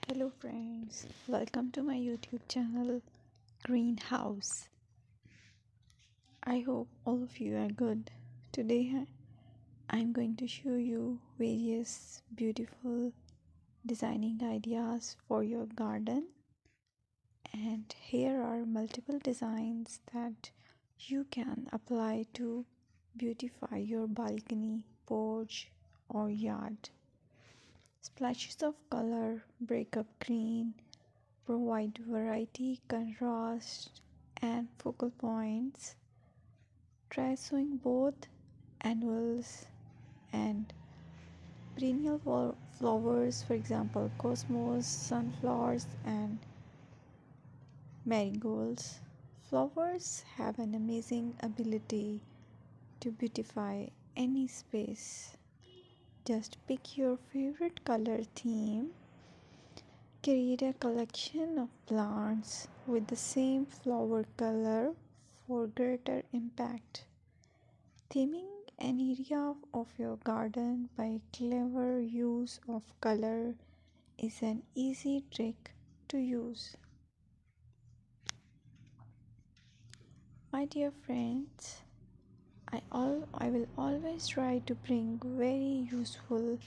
Hello friends, welcome to my YouTube channel Greenhouse. I hope all of you are good. Today I'm going to show you various beautiful designing ideas for your garden, and here are multiple designs that you can apply to beautify your balcony, porch or yard. Splashes of color break up green, provide variety, contrast, and focal points. Try sowing both annuals and perennial flowers, for example, cosmos, sunflowers, and marigolds. Flowers have an amazing ability to beautify any space. Just pick your favorite color theme. Create a collection of plants with the same flower color for greater impact. Theming an area of your garden by clever use of color is an easy trick to use. My dear friends, I will always try to bring very useful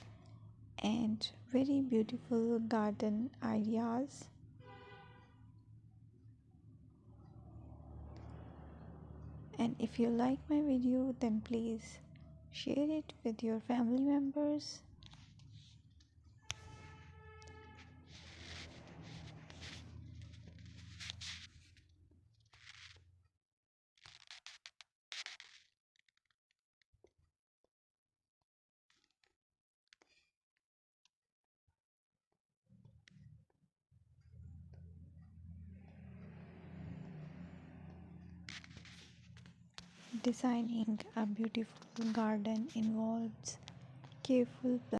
and very beautiful garden ideas. And if you like my video, then please share it with your family members. Designing a beautiful garden involves careful planning.